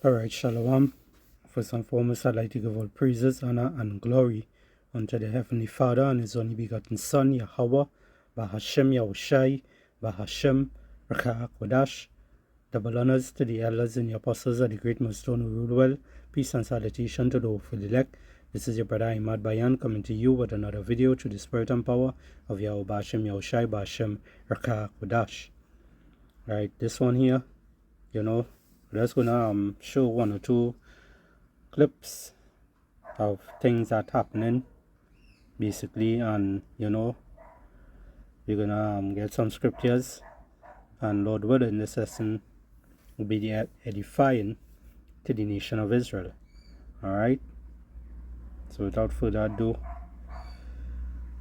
Alright, Shalom. First and foremost, I'd like to give all praises, honor, and glory unto the Heavenly Father and His only begotten Son, Yahweh, Bahashem Yahushai, Bahashem Rakha Kodash. Double honors to the elders and the apostles of the great millstone who rule well. Peace and salutation to the hopeful elect. This is your brother Imad Bayan coming to you with another video through the spirit and power of Yahweh Bahashem Yahushai, Bahashem Rakha Kodash. Alright, this one here, let's gonna show one or two clips of things that happening basically, and we're gonna get some scriptures, and Lord willing this lesson will be edifying to the nation of Israel. Alright, so without further ado,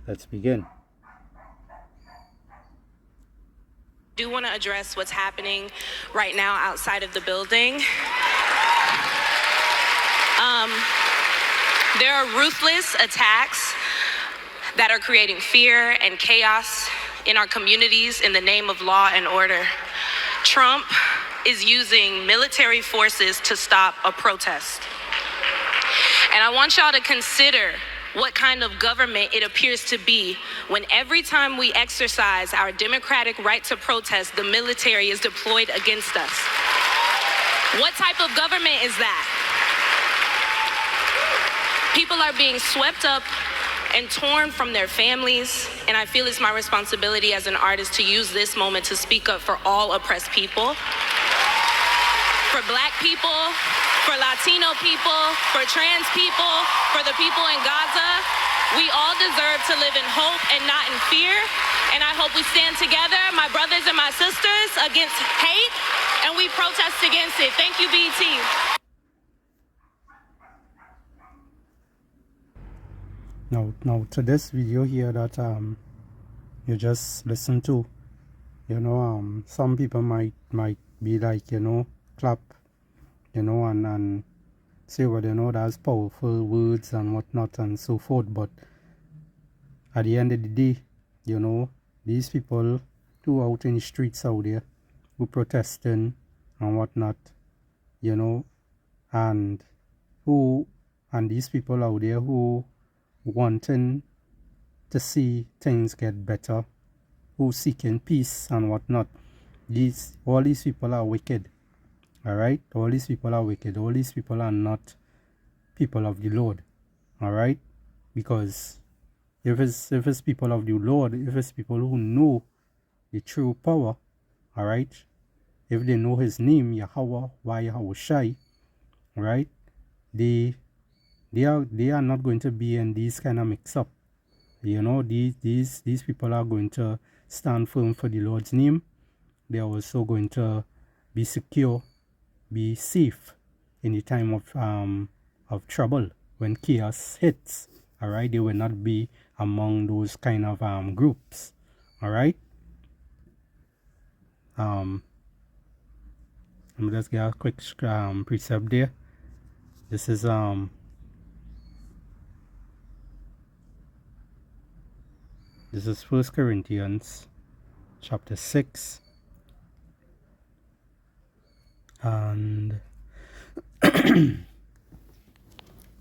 let's begin. I do want to address what's happening right now outside of the building. There are ruthless attacks that are creating fear and chaos in our communities in the name of law and order. Trump is using military forces to stop a protest. And I want y'all to consider what kind of government it appears to be when every time we exercise our democratic right to protest, the military is deployed against us. What type of government is that? People are being swept up and torn from their families, and I feel it's my responsibility as an artist to use this moment to speak up for all oppressed people, for Black people, for Latino people, for trans people, for the people in Gaza. We all deserve to live in hope and not in fear. And I hope we stand together, my brothers and my sisters, against hate, and we protest against it. Thank you, BET. Now to this video here that you just listened to, some people might be like, clap, and say, well, that's powerful words and whatnot and so forth. But at the end of the day, these people who are out in the streets out there, who protesting and whatnot, and these people out there who wanting to see things get better, who seeking peace and whatnot, all these people are wicked. Alright, all these people are wicked. All these people are not people of the Lord. Alright, because if it's people of the Lord, if it's people who know the true power, alright, if they know His name, Yahweh, Yahushai, right, they are not going to be in these kind of mix up. These people are going to stand firm for the Lord's name. They are also going to be secure, be safe in the time of trouble, when chaos hits. Alright, they will not be among those kind of groups. Alright. Let me just get a quick precept there. This is 1 Corinthians chapter 6 and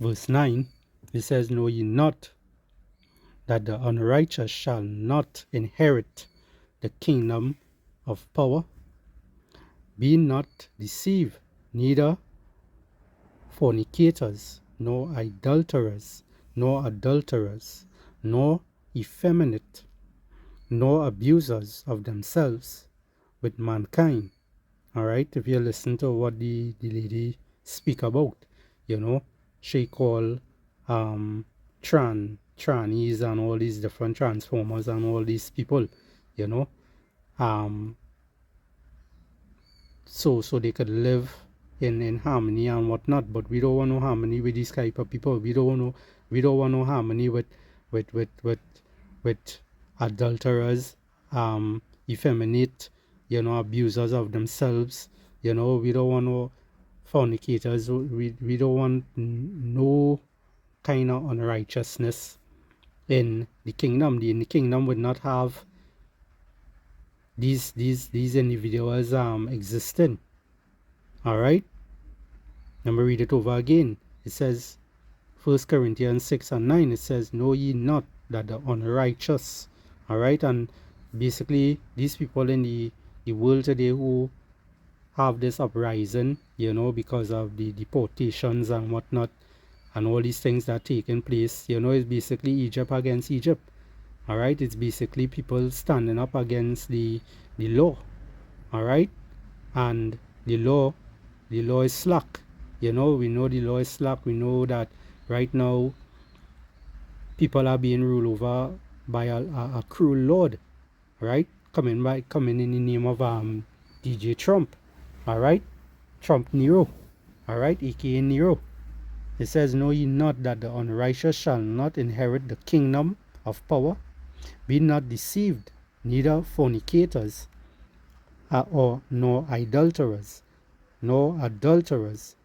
verse 9. It says, know ye not that the unrighteous shall not inherit the kingdom of power? Be not deceived, neither fornicators, nor idolaters, nor adulterers, nor effeminate, nor abusers of themselves with mankind. Alright, if you listen to what the lady speak about, she call trannies and all these different transformers and all these people, so they could live in harmony and whatnot. But we don't want no harmony with these type of people. We don't want no harmony with adulterers, effeminate, abusers of themselves. We don't want no fornicators. We don't want no kind of unrighteousness in the kingdom. In the kingdom would not have these individuals existing. All right. Let me read it over again. It says, 1 Corinthians 6 and 9, it says, know ye not that the unrighteous, all right, and basically these people in the world today who have this uprising, because of the deportations and whatnot, and all these things that are taking place, it's basically Egypt against Egypt, all right. It's basically people standing up against the law, all right, and the law is slack. We know the law is slack. We know that right now people are being ruled over by a cruel lord, right? Coming in the name of DJ Trump, all right? Trump Nero, all right, aka Nero. It says, know ye not that the unrighteous shall not inherit the kingdom of power? Be not deceived, neither fornicators, or nor idolaters, nor adulterers,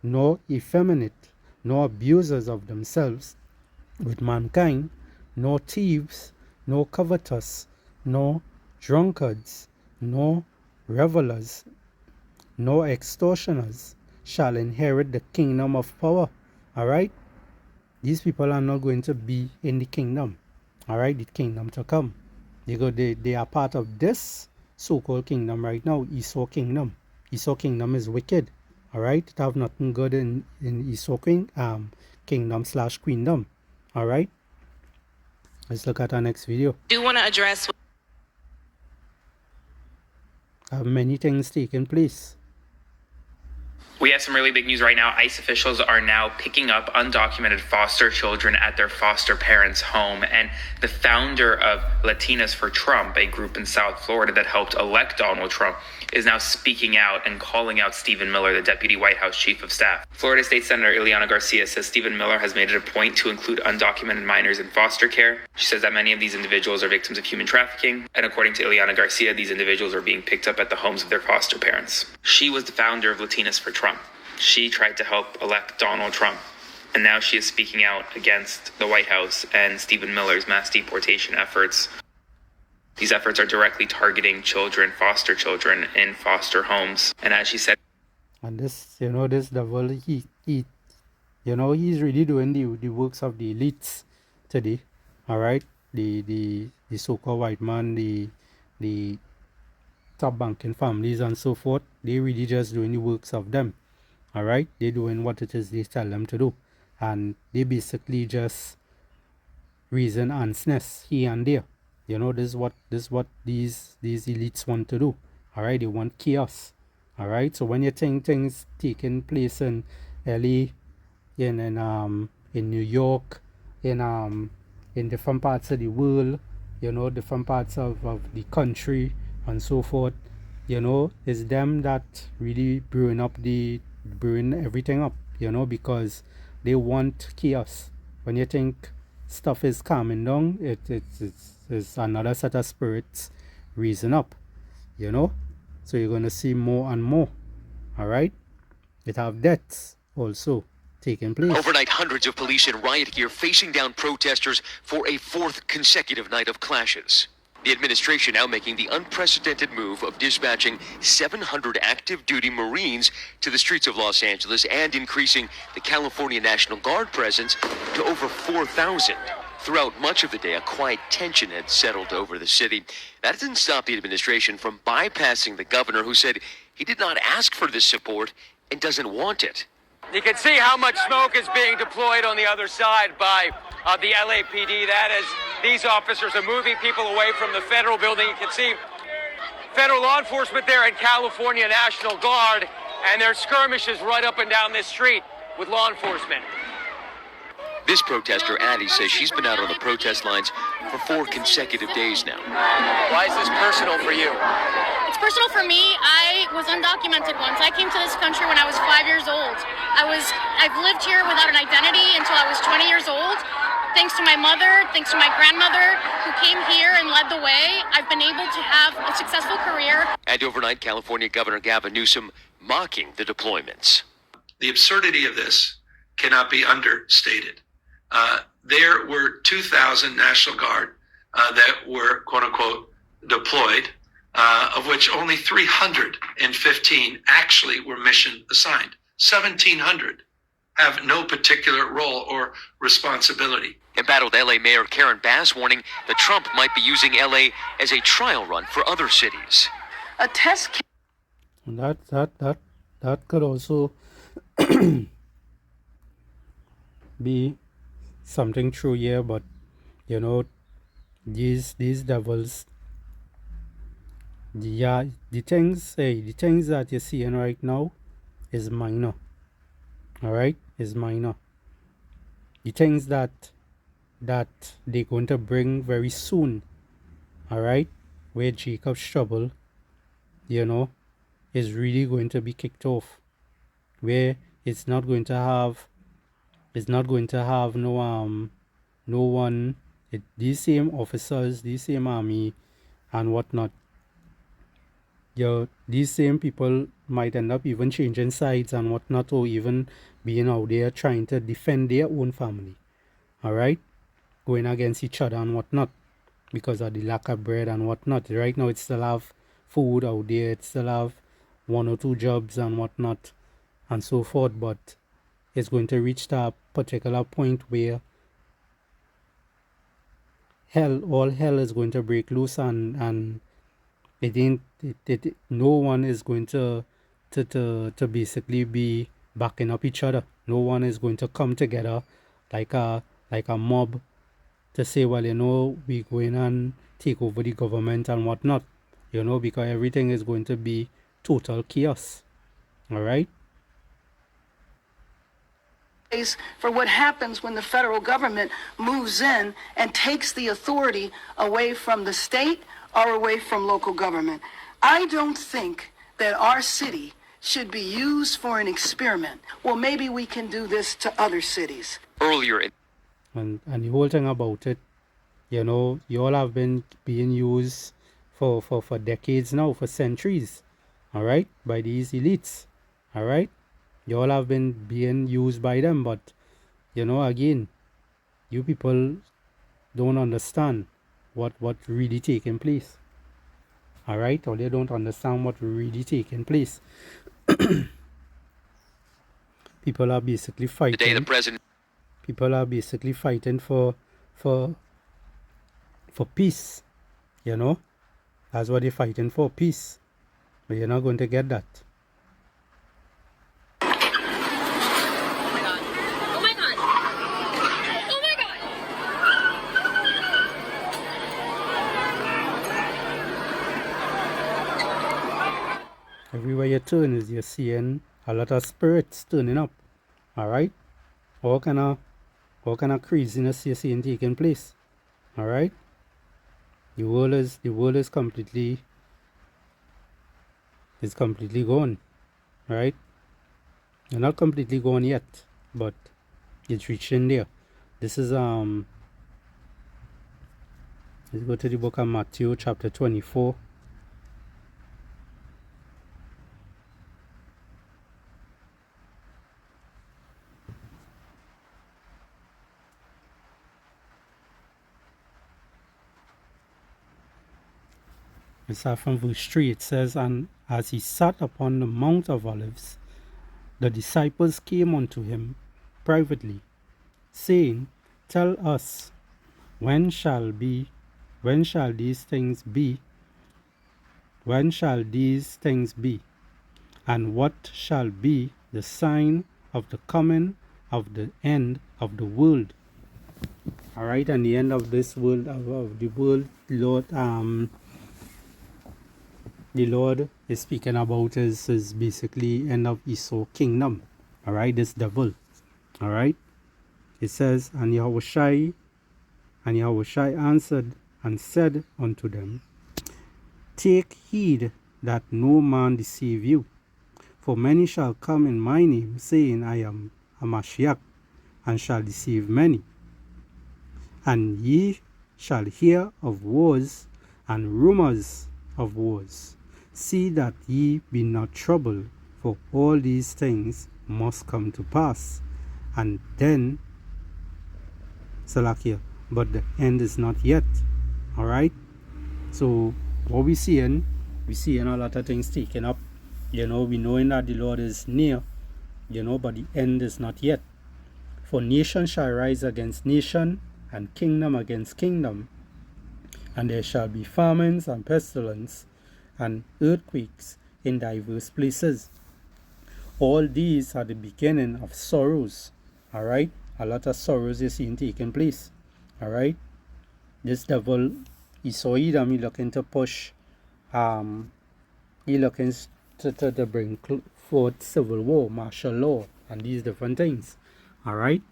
nor effeminate, nor abusers of themselves with mankind, nor thieves, nor covetous, nor drunkards, nor revelers, nor extortioners shall inherit the kingdom of power. All right? These people are not going to be in the kingdom. All right? The kingdom to come. They are part of this so-called kingdom right now, Esau kingdom. Esau kingdom is wicked. All right? It have nothing good in Esau kingdom / queendom. All right? Let's look at our next video. Do want to address Many things taking place. We have some really big news right now. ICE officials are now picking up undocumented foster children at their foster parents' home. And the founder of Latinas for Trump, a group in South Florida that helped elect Donald Trump, is now speaking out and calling out Stephen Miller, the deputy White House chief of staff. Florida State Senator Ileana Garcia says Stephen Miller has made it a point to include undocumented minors in foster care. She says that many of these individuals are victims of human trafficking. And according to Ileana Garcia, these individuals are being picked up at the homes of their foster parents. She was the founder of Latinas for Trump. She tried to help elect Donald Trump. And now she is speaking out against the White House and Stephen Miller's mass deportation efforts. These efforts are directly targeting children, foster children in foster homes. And as she said, and this devil, he's really doing the works of the elites today. All right, the so-called white man, the top banking families and so forth. They really just doing the works of them. All right, they're doing what it is they tell them to do, and they basically just raising ants nest here and there. This is what these elites want to do. All right, they want chaos. All right, so when you think things taking place in LA, in New York, in different parts of the world, different parts of the country and so forth, it's them that really brewing everything up, because they want chaos. When you think stuff is calming down, it's another set of spirits raising up, so you're going to see more and more. All right, it have deaths also taking place. Overnight, hundreds of police in riot gear facing down protesters for a fourth consecutive night of clashes. The administration now making the unprecedented move of dispatching 700 active duty Marines to the streets of Los Angeles and increasing the California National Guard presence to over 4,000. Throughout much of the day, a quiet tension had settled over the city. That didn't stop the administration from bypassing the governor, who said he did not ask for this support and doesn't want it. You can see how much smoke is being deployed on the other side by the LAPD. That is, these officers are moving people away from the federal building. You can see federal law enforcement there and California National Guard, and there's skirmishes right up and down this street with law enforcement. This protester, Addie, says she's been out on the protest lines for 4 consecutive days now. Why is this personal for you? It's personal for me. I was undocumented once. I came to this country when I was 5 years old. I've lived here without an identity until I was 20 years old. Thanks to my mother, thanks to my grandmother, who came here and led the way, I've been able to have a successful career. And overnight, California Governor Gavin Newsom mocking the deployments. The absurdity of this cannot be understated. There were 2,000 National Guard that were, quote unquote, deployed, of which only 315 actually were mission assigned. 1,700 have no particular role or responsibility. Embattled LA Mayor Karen Bass warning that Trump might be using LA as a trial run for other cities. A test case. And that could also be something true here, but you know, these devils, the things that you're seeing right now is minor. All right, is minor. The things that they're going to bring very soon, all right, where Jacob's trouble, you know, is really going to be kicked off, where it's not going to have no one. These same officers, these same army and whatnot, these same people might end up even changing sides and whatnot, or even being out there trying to defend their own family, all right, going against each other and whatnot because of the lack of bread and whatnot. Right now it still have food out there, it still have 1 or 2 jobs and whatnot and so forth, but it's going to reach that particular point where all hell is going to break loose, and no one is going to basically be backing up each other. No one is going to come together like a mob to say, well, you know, we go in and take over the government and whatnot, you know, because everything is going to be total chaos. All right. For what happens when the federal government moves in and takes the authority away from the state or away from local government. I don't think that our city should be used for an experiment. Well, maybe we can do this to other cities. Earlier, and the whole thing about it, you know, you all have been being used for decades now, for centuries, all right, by these elites, all right. You all have been being used by them, but, you know, again, you people don't understand what really taking place. All right? Or they don't understand what really taking place. People are basically fighting. Today, the president. People are basically fighting for peace. You know? That's what they're fighting for, peace. But you're not going to get that. Everywhere you turn is you're seeing a lot of spirits turning up. Alright? All kind of craziness you're seeing taking place. Alright? The world is completely gone. Right? You're not completely gone yet, but it's reaching there. This is let's go to the book of Matthew chapter 24. We start from verse 3. It says, "And as he sat upon the Mount of Olives, the disciples came unto him privately, saying, Tell us, when shall these things be? When shall these things be? And what shall be the sign of the coming of the end of the world?" All right, and the end of this world, of the world, the Lord is speaking about is basically end of Esau's kingdom. All right, this devil. All right, it says, and Yahushai answered and said unto them, Take heed that no man deceive you, for many shall come in my name, saying, I am a Mashiach, and shall deceive many. And ye shall hear of wars and rumors of wars. See that ye be not troubled, for all these things must come to pass. And then, Salakia, but the end is not yet. Alright? So, what we're seeing a lot of things taken up. You know, we knowing that the Lord is near. but the end is not yet. For nation shall rise against nation, and kingdom against kingdom, and there shall be famines and pestilence and earthquakes in diverse places. All these are the beginning of sorrows. All right, a lot of sorrows is seen taking place. All right, this devil, he saw Edom, he looking to push, he looking to bring forth civil war, martial law, and these different things. All right,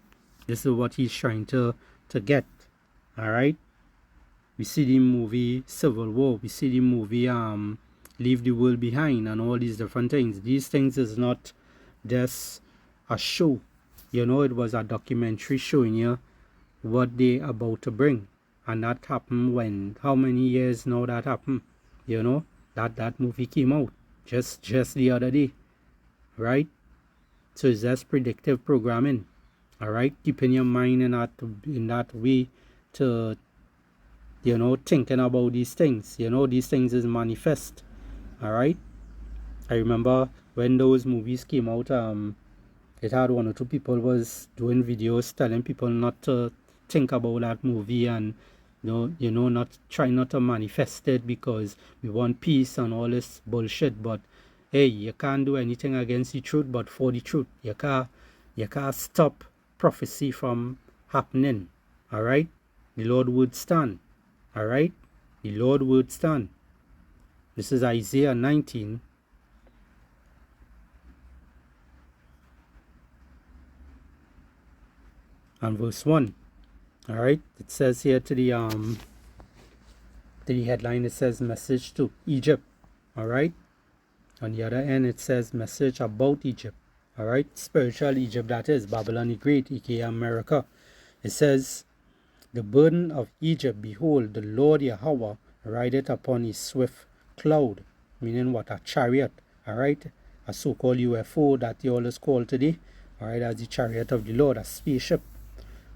this is what he's trying to get. All right, we see the movie Civil War, we see the movie Leave the World Behind, and all these different things. These things is not just a show, it was a documentary showing you what they about to bring. And that happened when, how many years now that happened? That movie came out just the other day, right? So it's just predictive programming. All right, keeping your mind in that way to thinking about these things. These things is manifest. All right, I remember when those movies came out, it had one or two people was doing videos telling people not to think about that movie, and not trying not to manifest it because we want peace and all this bullshit. But hey, you can't do anything against the truth but for the truth. You can't stop prophecy from happening. All right, the Lord would stand. All right, the Lord would stand. This is Isaiah 19 and verse 1. All right, it says here to the headline, it says message to Egypt. All right, on the other end it says message about Egypt. All right, spiritual Egypt, that is Babylon the Great, aka America. It says, the burden of Egypt, behold, the Lord Yahweh rideth upon a swift cloud, meaning what? A chariot. All right, a so-called UFO that they always call today. All right, as the chariot of the Lord, a spaceship.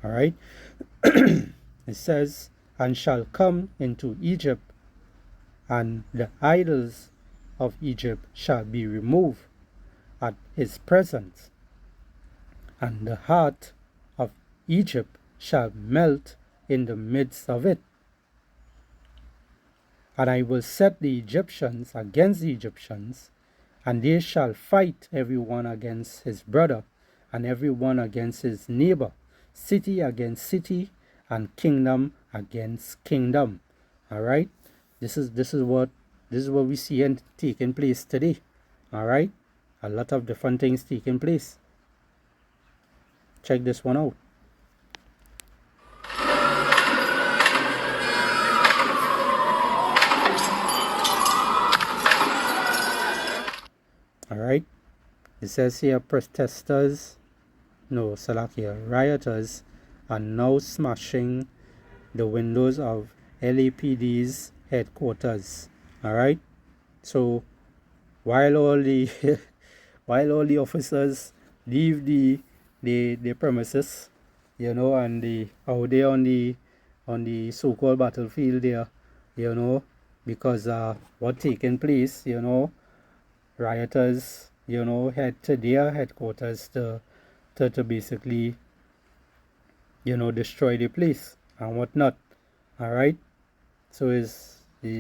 All right, it says, and shall come into Egypt, and the idols of Egypt shall be removed at his presence, and the heart of Egypt shall melt in the midst of it. And I will set the Egyptians against the Egyptians, and they shall fight every one against his brother, and every one against his neighbor, city against city, and kingdom against kingdom. All right, this is what we see and taking place today. All right, a lot of different things taking place. Check this one out. All right, it says here rioters are now smashing the windows of LAPD's headquarters. All right, so while all the officers leave the premises, and the out there on the so-called battlefield there, because what taking place, rioters, head to their headquarters to basically, destroy the place and whatnot. All right, so it's, let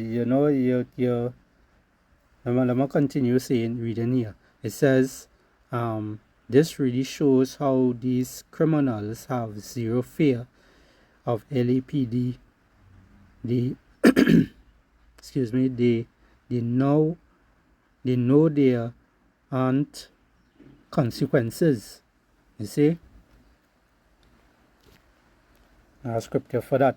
me continue reading here. It says, this really shows how these criminals have zero fear of LAPD. They excuse me, they know there aren't consequences. You see, a scripture for that.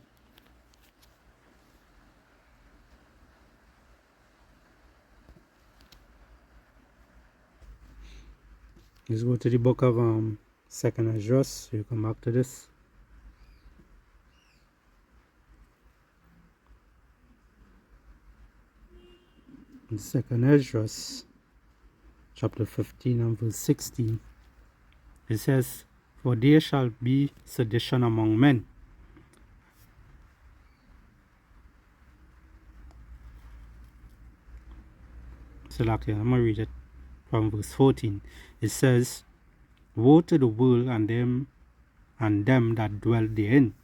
Let's go to the book of 2nd Ezra. So you come back to this. In 2nd Ezra, chapter 15 and verse 16, it says, for there shall be sedition among men. So I'm going to read it from verse 14. It says, Woe to the world and them that dwell therein,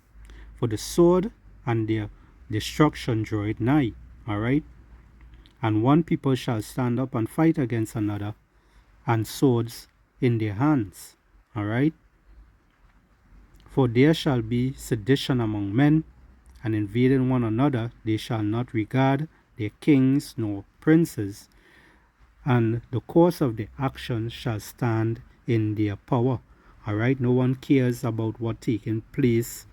for the sword and their destruction draweth nigh. Alright? And one people shall stand up and fight against another, and swords in their hands. Alright? For there shall be sedition among men, and invading one another, they shall not regard their kings nor princes, and the course of their actions shall stand in their power. Alright, no one cares about what taking place,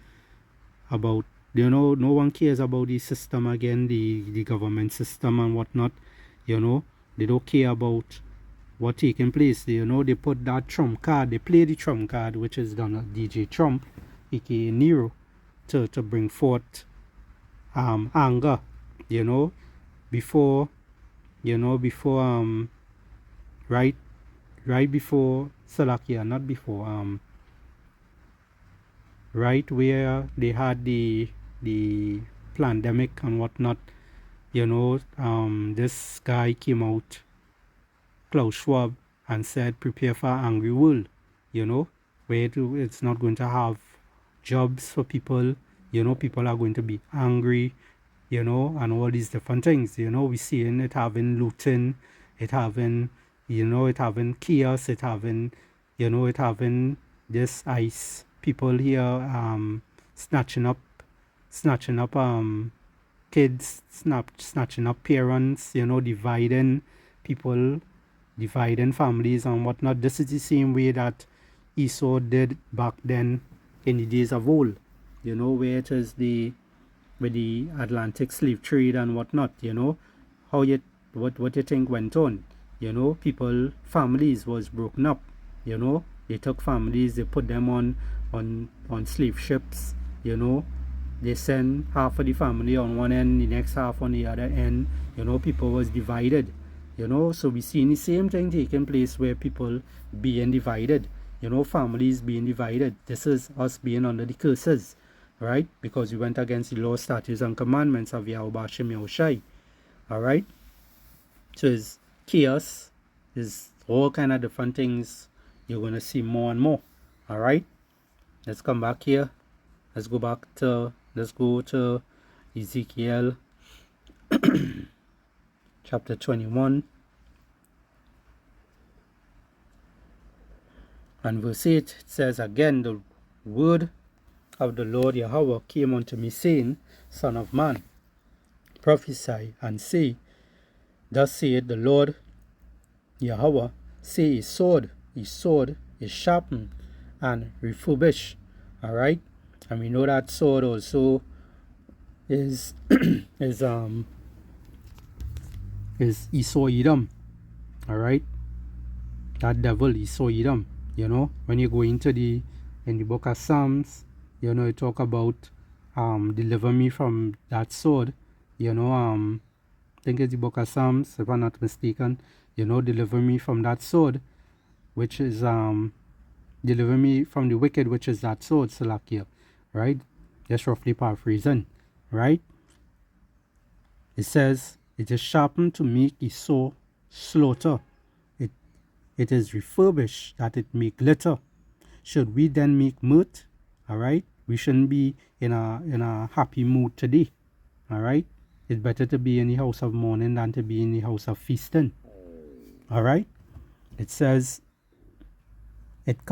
about, no one cares about the system again, the government system and whatnot, they don't care about what taking place. They put that trump card, they play the trump card, which is Donald DJ Trump, aka Nero, to bring forth anger, before right before Salakia, not before right where they had the pandemic and whatnot, this guy came out, Klaus Schwab, and said prepare for an angry world, where it's not going to have jobs for people, people are going to be angry, and all these different things, we seeing it having looting, it having chaos, it having this ICE people here snatching up kids, snatching up parents, dividing people, dividing families and whatnot. This is the same way that Esau did back then in the days of old, where it is with the Atlantic slave trade and whatnot, what you think went on, people, families was broken up, they took families, they put them on slave ships, they send half of the family on one end, the next half on the other end, people was divided, so we see the same thing taking place where people being divided, families being divided. This is us being under the curses, right? Because we went against the law, statutes, and commandments of Yahweh Hashem Yahushai. Alright? So it's chaos, there's all kind of different things you're going to see more and more. Alright? Let's come back here. Let's go to Ezekiel chapter 21 and verse 8. It says, again, the word of the Lord Yahweh came unto me, saying, Son of man, prophesy and say, thus saith the Lord Yahweh, say his sword is sharpened and refurbished. Alright? And we know that sword also is Esau Edom. Alright? That devil Esau Edom. When you go into in the book of Psalms, you talk about deliver me from that sword. I think it's the book of Psalms, if I'm not mistaken. Deliver me from that sword, which is deliver me from the wicked, which is that sword, Salakia. Right? Just roughly paraphrasing. Right? It says, it is sharpened to make Esau slaughter. It is refurbished that it may glitter. Should we then make mirth? Alright? We shouldn't be in a happy mood today. Alright? It's better to be in the house of mourning than to be in the house of feasting. Alright? It says, it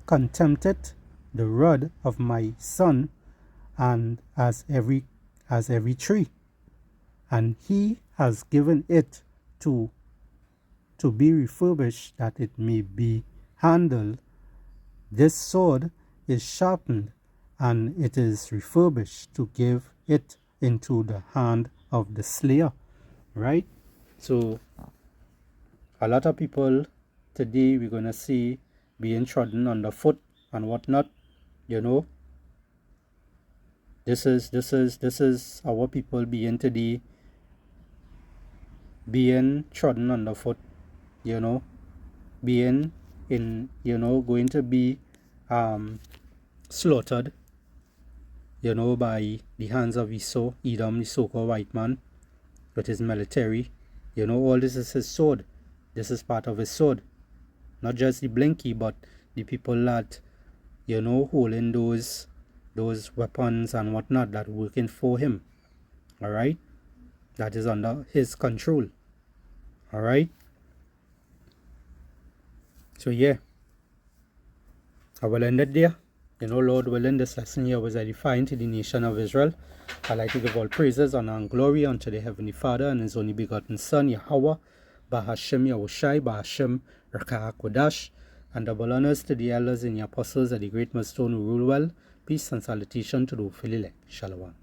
contempteth the rod of my son, and as every tree, and he has given it to be refurbished that it may be handled. This sword is sharpened, and it is refurbished to give it into the hand of the slayer. Right? So a lot of people today we're gonna see being trodden underfoot and whatnot. This is our people being today, being trodden underfoot, being in, going to be slaughtered, by the hands of Esau, Edom, the so-called white man, with his military. All this is his sword. This is part of his sword. Not just the blinky, but the people that, holding those weapons and whatnot that working for him. Alright? That is under his control. Alright? So yeah. I will end it there. Lord willing, this lesson here was edifying to the nation of Israel. I like to give all praises, honor, and glory unto the Heavenly Father and His only begotten Son, Yahweh, Bahashem Yahushai, Bahashem Rakah Kodash, and double honors to the elders and the apostles of the great millstone who rule well. Peace and salutation to the faithful elect. Shalom.